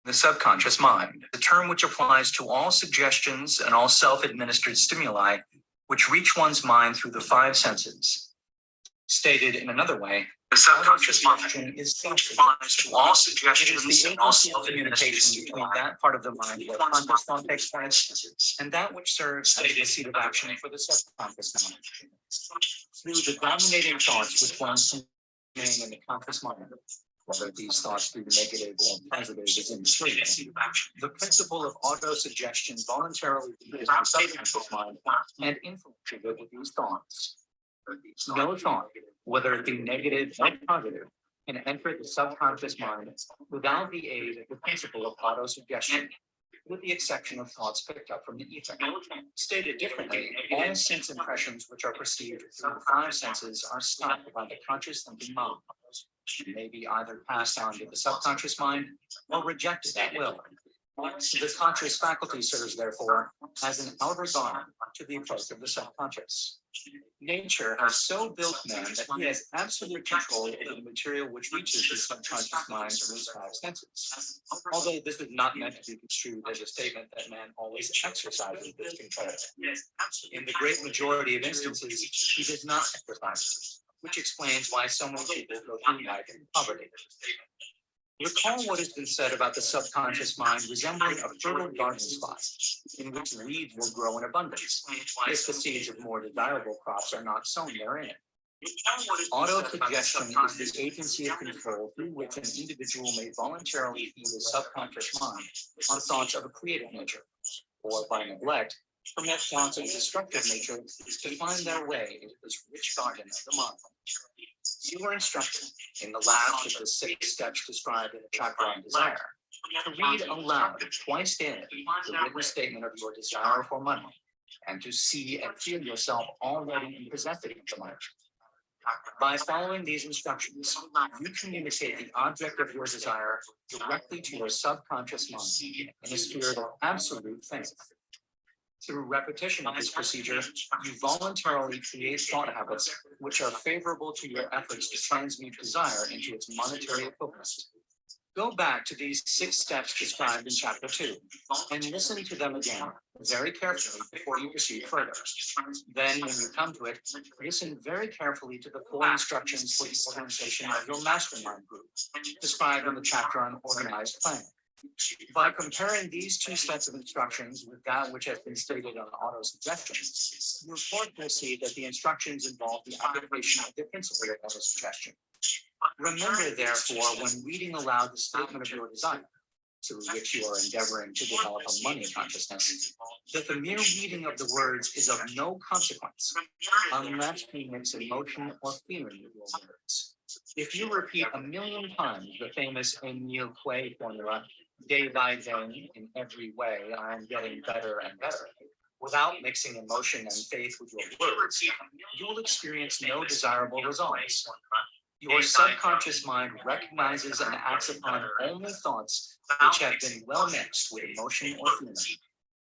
the subconscious mind, the term which applies to all suggestions and all self-administered stimuli which reach one's mind through the five senses. Stated in another way, the subconscious mind is applies to all suggestions and all self-communication between that part of the mind where conscious thought takes place and that which serves as the seat of action for the subconscious mind. Through the dominating thoughts which one contains in the conscious mind, whether these thoughts be negative or positive is immaterial. The principle of auto-suggestion voluntarily produces the subconscious mind and influences it with these thoughts. No thought, whether it be negative or positive, can enter the subconscious mind without the aid of the principle of auto-suggestion, with the exception of thoughts picked up from the ether. Stated differently, all sense impressions which are perceived through the five senses are stopped by the conscious thinking mind. They may be either passed on to the subconscious mind or rejected at will. The conscious faculty serves, therefore, as an outer guard to the approach of the subconscious. Nature has so built man that he has absolute control over the material which reaches his subconscious mind through his five senses. Although this is not meant to be construed as a statement that man always exercises this control. In the great majority of instances, he does not exercise it, which explains why so many people go through life in poverty. Recall what has been said about the subconscious mind resembling a fertile garden spot in which weeds will grow in abundance if the seeds of more desirable crops are not sown therein. Auto-suggestion is the agency of control through which an individual may voluntarily feed his subconscious mind on thoughts of a creative nature, or by neglect, permit thoughts of destructive nature to find their way into this rich garden of the mind. You were instructed in the last of the 6 steps described in the chapter on desire to read aloud twice daily the written statement of your desire for money and to see and feel yourself already in possession of the money. By following these instructions, you communicate the object of your desire directly to your subconscious mind in a spirit of absolute faith. Through repetition of this procedure, you voluntarily create thought habits which are favorable to your efforts to transmute desire into its monetary equivalent. Go back to these 6 steps described in chapter 2 and listen to them again very carefully before you proceed further. Then, when you come to it, listen very carefully to the 4 instructions for the organization of your mastermind group, described in the chapter on organized planning. By comparing these 2 sets of instructions with that which has been stated on auto-suggestion, you will see that the instructions involve the application of the principle of auto-suggestion. Remember, therefore, when reading aloud the statement of your desire, through which you are endeavoring to develop a money consciousness, that the mere reading of the words is of no consequence unless you mix emotion or feeling with your words. If you repeat 1,000,000 times the famous Emile Quay formula, day by day, in every way, I am getting better and better, without mixing emotion and faith with your words, you will experience no desirable results. Your subconscious mind recognizes and acts upon only thoughts which have been well mixed with emotion or feeling.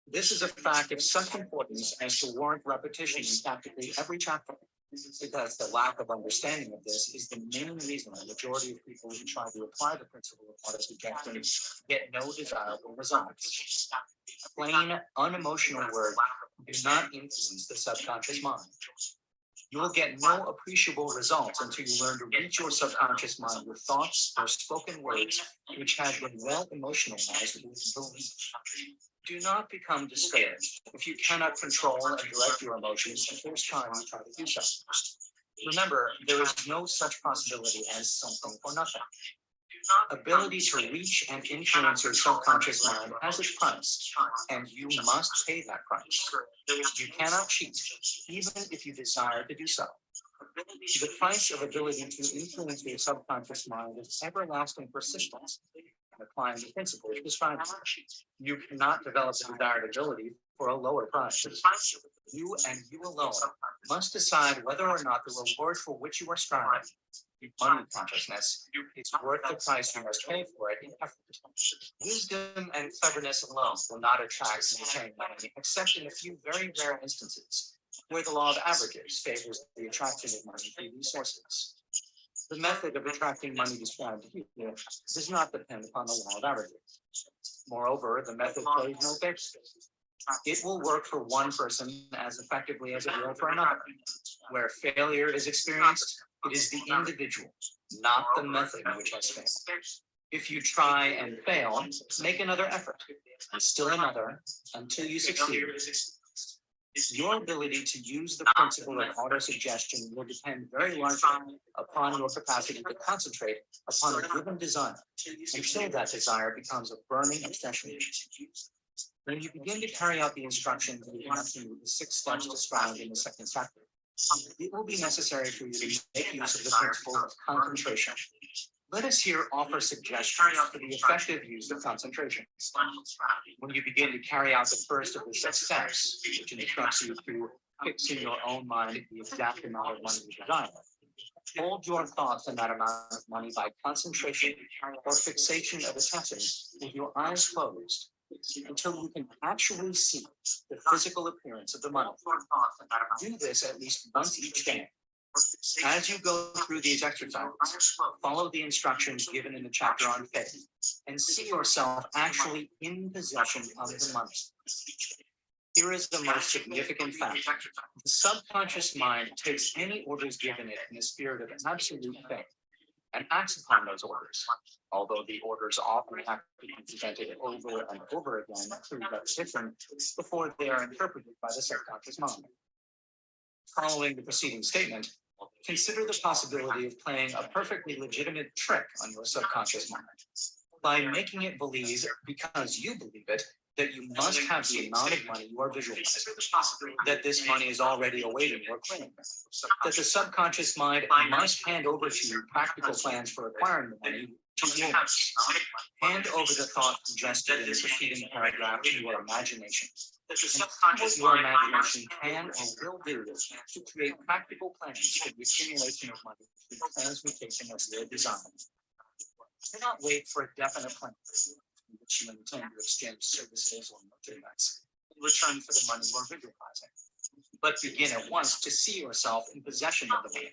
This is a fact of such importance as to warrant repetition in practically every chapter, because the lack of understanding of this is the main reason the majority of people who try to apply the principle of auto-suggestion get no desirable results. Plain, unemotional words do not influence the subconscious mind. You will get no appreciable results until you learn to reach your subconscious mind with thoughts or spoken words which have been well emotionalized with belief. Do not become discouraged if you cannot control and direct your emotions the first time you try to do so. Remember, there is no such possibility as something for nothing. Ability to reach and influence your subconscious mind has its price, and you must pay that price. You cannot cheat, even if you desire to do so. The price of ability to influence your subconscious mind is everlasting persistence in applying the principles described. You cannot develop the desired ability for a lower price. You and you alone must decide whether or not the reward for which you are striving, money consciousness, is worth the price you must pay for it in effort. Wisdom and cleverness alone will not attract and retain money, except in a few very rare instances where the law of averages favors the attraction of money through these sources. The method of attracting money described here does not depend upon the law of averages. Moreover, the method plays no favorites. It will work for one person as effectively as it will for another. Where failure is experienced, it is the individual, not the method which has failed. If you try and fail, make another effort, and still another, until you succeed. Your ability to use the principle of autosuggestion will depend very largely upon your capacity to concentrate upon a given desire until that desire becomes a burning obsession. When you begin to carry out the instructions in connection with the 6 steps described in the 2nd chapter, it will be necessary for you to make use of the principle of concentration. Let us here offer suggestions for the effective use of concentration. When you begin to carry out the first of the 6 steps, which instructs you to fix in your own mind the exact amount of money you desire, hold your thoughts on that amount of money by concentration or fixation of attention with your eyes closed until you can actually see the physical appearance of the money. Do this at least once each day. As you go through these exercises, follow the instructions given in the chapter on faith and see yourself actually in possession of the money. Here is the most significant fact. The subconscious mind takes any orders given it in a spirit of absolute faith and acts upon those orders, although the orders often have to be presented over and over again through repetition before they are interpreted by the subconscious mind. Following the preceding statement, consider the possibility of playing a perfectly legitimate trick on your subconscious mind by making it believe, because you believe it, that you must have the amount of money you are visualizing, that this money is already awaiting your claim, that the subconscious mind must hand over to you practical plans for acquiring the money to you. Hand over the thought suggested in the preceding paragraph to your imagination. What your imagination can or will do to create practical plans for the accumulation of money through the transmutation of your design. Do not wait for a definite plan in which you intend to exchange services or merchandise in return for the money you are visualizing, but begin at once to see yourself in possession of the money,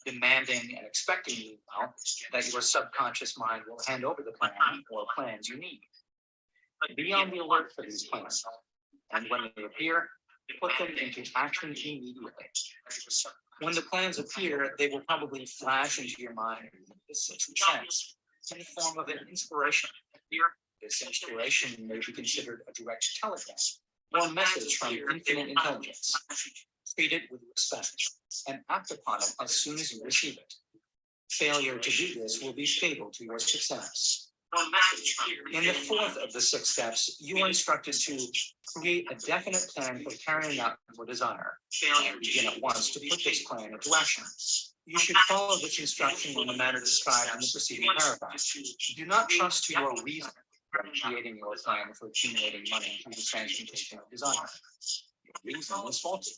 demanding and expecting meanwhile that your subconscious mind will hand over the plan or plans you need. Be on the alert for these plans, and when they appear, put them into action immediately. When the plans appear, they will probably flash into your mind in the sixth sense in the form of an inspiration. This inspiration may be considered a direct telegram or a message from infinite intelligence. Treat it with respect and act upon it as soon as you receive it. Failure to do this will be fatal to your success. In the 4th of the 6 steps, you are instructed to create a definite plan for carrying out your desire and begin at once to put this plan into action. You should follow this instruction in the manner described in the preceding paragraph. Do not trust to your reason when creating your plan for accumulating money through the transmutation of desire. Your reason is faulty.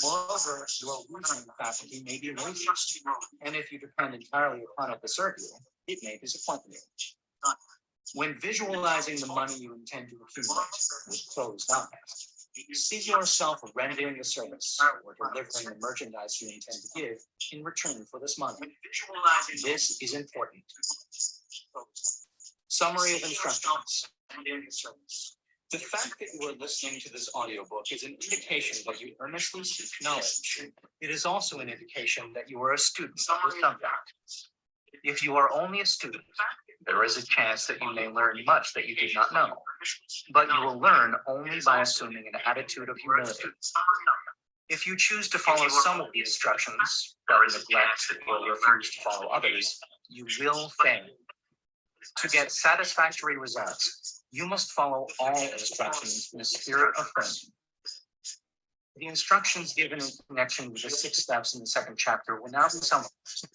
Moreover, your reasoning faculty may be racist, and if you depend entirely upon it to serve you, it may disappoint you. When visualizing the money you intend to accumulate with closed eyes, see yourself rendering the service or delivering the merchandise you intend to give in return for this money. This is important. Summary of instructions. The fact that you are listening to this audiobook is an indication that you earnestly seek knowledge. It is also an indication that you are a student of the subject. If you are only a student, there is a chance that you may learn much that you do not know, but you will learn only by assuming an attitude of humility. If you choose to follow some of the instructions, but neglect or refuse to follow others, you will fail. To get satisfactory results, you must follow all instructions in a spirit of faith. The instructions given in connection with the 6 steps in the 2nd chapter will now be summarized.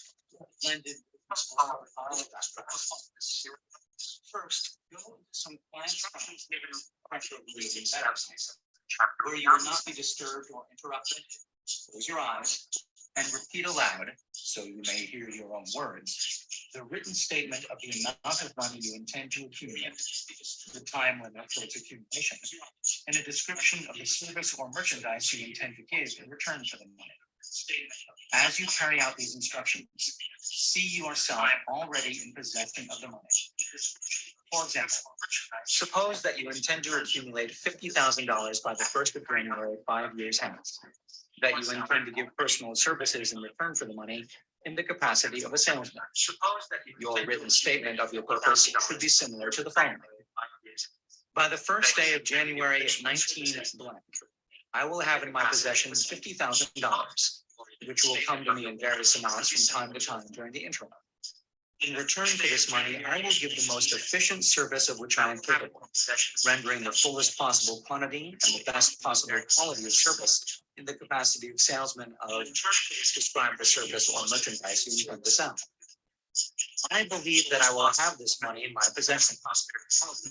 First, go into some quiet space where you will not be disturbed or interrupted. Close your eyes and repeat aloud, so you may hear your own words, the written statement of the amount of money you intend to accumulate, the time limit for its accumulation, and a description of the service or merchandise you intend to give in return for the money. As you carry out these instructions, see yourself already in possession of the money. For example, suppose that you intend to accumulate $50,000 by the 1st of January, 5 years hence, that you intend to give personal services in return for the money in the capacity of a salesman. Your written statement of your purpose should be similar to the following. By the first day of January 19 blank, I will have in my possession $50,000, which will come to me in various amounts from time to time during the interim. In return for this money, I will give the most efficient service of which I am capable, rendering the fullest possible quantity and the best possible quality of service in the capacity of salesman of describe the service or merchandise you intend to sell. I believe that I will have this money in my possession.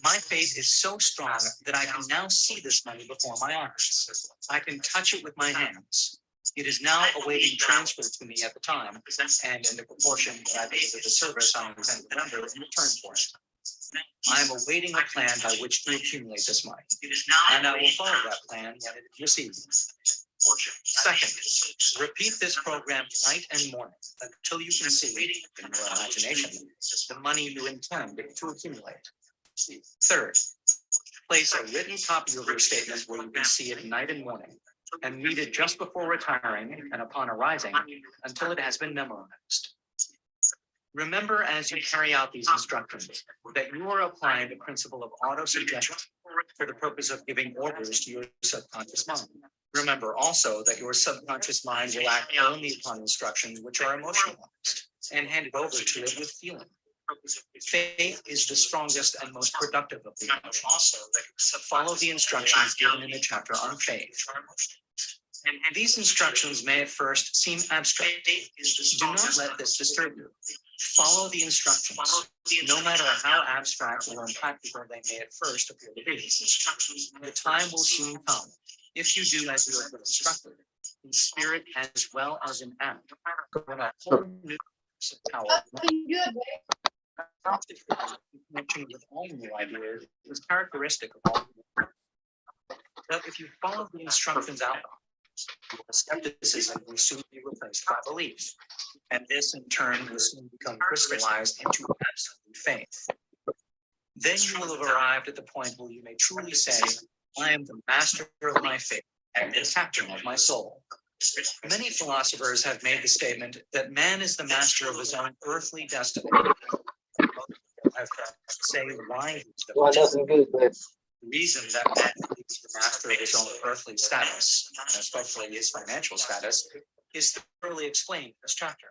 My faith is so strong that I can now see this money before my eyes. I can touch it with my hands. It is now awaiting transfer to me at the time, and in the proportion that I deliver the service I intend to render in return for it. I am awaiting a plan by which to accumulate this money, and I will follow that plan when it is received. Second, repeat this program night and morning until you can see, in your imagination, the money you intend to accumulate. Third, place a written copy of your statement where you can see it night and morning, and read it just before retiring and upon arising until it has been memorized. Remember as you carry out these instructions that you are applying the principle of auto-suggestion for the purpose of giving orders to your subconscious mind. Remember also that your subconscious mind will act only upon instructions which are emotionalized and handed over to it with feeling. Faith is the strongest and most productive of the emotions. Follow the instructions given in the chapter on faith. These instructions may at first seem abstract. Do not let this disturb you. Follow the instructions, no matter how abstract or impractical they may at first appear to be. The time will soon come, if you do as you have been instructed, in spirit as well as in act, when a whole new power connection with all new ideas is characteristic of all. But if you follow the instructions outlined, skepticism will soon be replaced by belief, and this in turn will soon become crystallized into absolute faith. Then you will have arrived at the point where you may truly say, I am the master of my faith and the captain of my soul. Many philosophers have made the statement that man is the master of his own earthly destiny. I've tried to say why he's the master. The reason that man is the master of his own earthly status, and especially his financial status, is thoroughly explained in this chapter.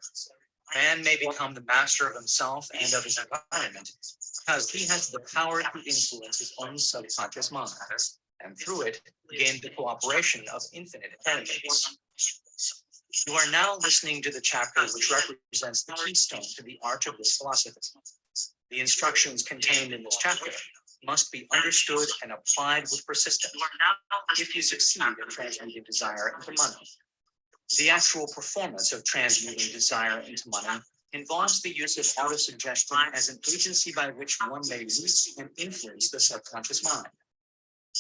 Man may become the master of himself and of his environment because he has the power to influence his own subconscious mind, and through it, gain the cooperation of infinite intelligence. You are now listening to the chapter which represents the keystone to the arch of this philosophy. The instructions contained in this chapter must be understood and applied with persistence if you succeed in transmuting desire into money. The actual performance of transmuting desire into money involves the use of auto-suggestion as an agency by which one may reach and influence the subconscious mind.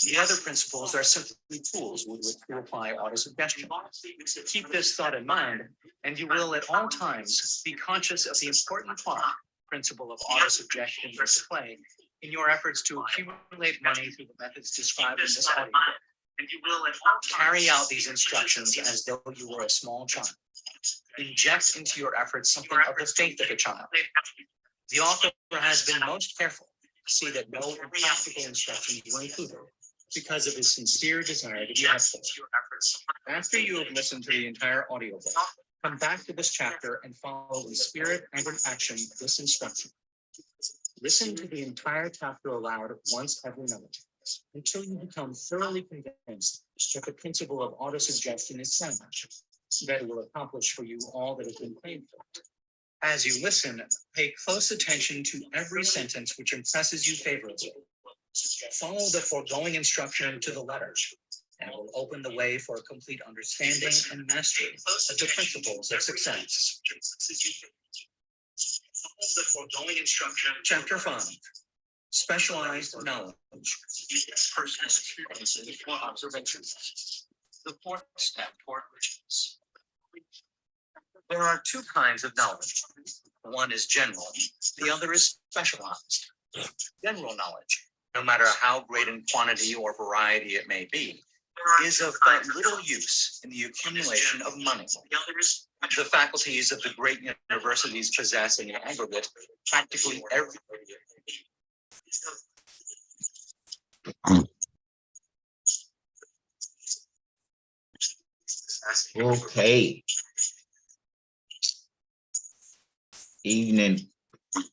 The other principles are simply tools with which to apply auto-suggestion. Keep this thought in mind, and you will at all times be conscious of the important part, principle of auto-suggestion into play in your efforts to accumulate money through the methods described in this audio. Carry out these instructions as though you were a small child. Inject into your efforts something of the faith of a child. The author has been most careful to see that no impractical instructions were included because of his sincere desire to be helpful. After you have listened to the entire audiobook, come back to this chapter and follow in spirit and in action this instruction. Listen to the entire chapter aloud once every minute until you become thoroughly convinced that the principle of autosuggestion is sound, that it will accomplish for you all that has been claimed for it. As you listen, pay close attention to every sentence which impresses you favorably. Follow the foregoing instruction to the letter, and it will open the way for a complete understanding and mastery of the principles of success. The foregoing instruction. Chapter 5. Specialized knowledge. Personal experiences or observations. The fourth step toward riches. There are two kinds of knowledge. One is general, the other is specialized. General knowledge, no matter how great in quantity or variety it may be, is of but little use in the accumulation of money. The faculties of the great universities possess in the aggregate practically every. Okay. Evening,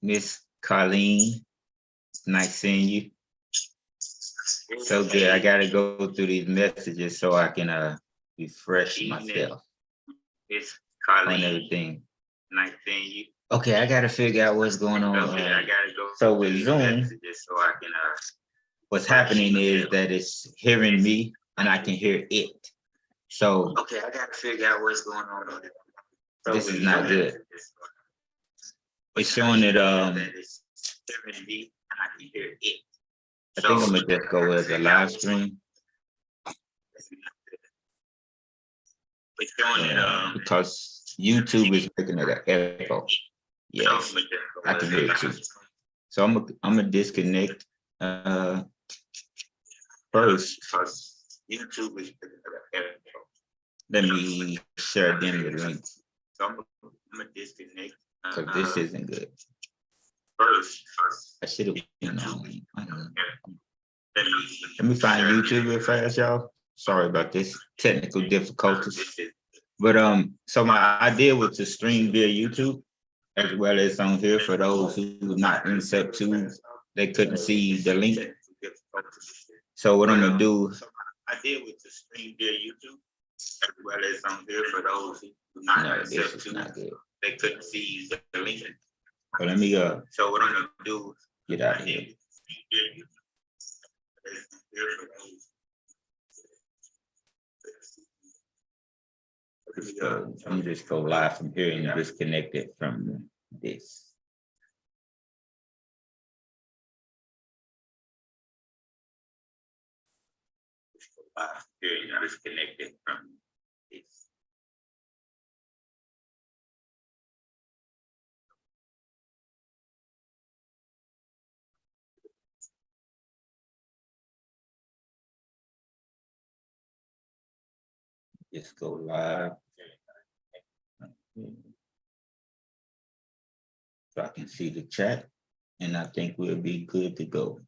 Miss Colleen. Nice seeing you. So good. I gotta go through these messages so I can refresh myself on everything. Nice seeing you. Okay, I gotta figure out what's going on. So with Zoom, what's happening is that it's hearing me and I can hear it. So okay, I gotta figure out what's going on. This is not good. It's showing that it's hearing me and I can hear it. I think I'm gonna just go as a live stream. Because YouTube is making it an echo. Yes, I can hear it too. So I'm gonna disconnect first. YouTube is making it an echo. Let me share them the link. So I'm gonna disconnect because this isn't good. First, I should have been on. I don't know. Let me find YouTube real fast, y'all. Sorry about this technical difficulties. But so my idea was to stream via YouTube as well as on here for those who are not in SEP 2, they couldn't see the link. So what I'm gonna do, my idea was to stream via YouTube as well as on here for those who are not in SEP 2, they couldn't see the link. But let me so what I'm gonna do, get out of here. I'm just go live from here and disconnect it from this. Here and disconnect it from this. Just go live. So I can see the chat, and I think we'll be good to go.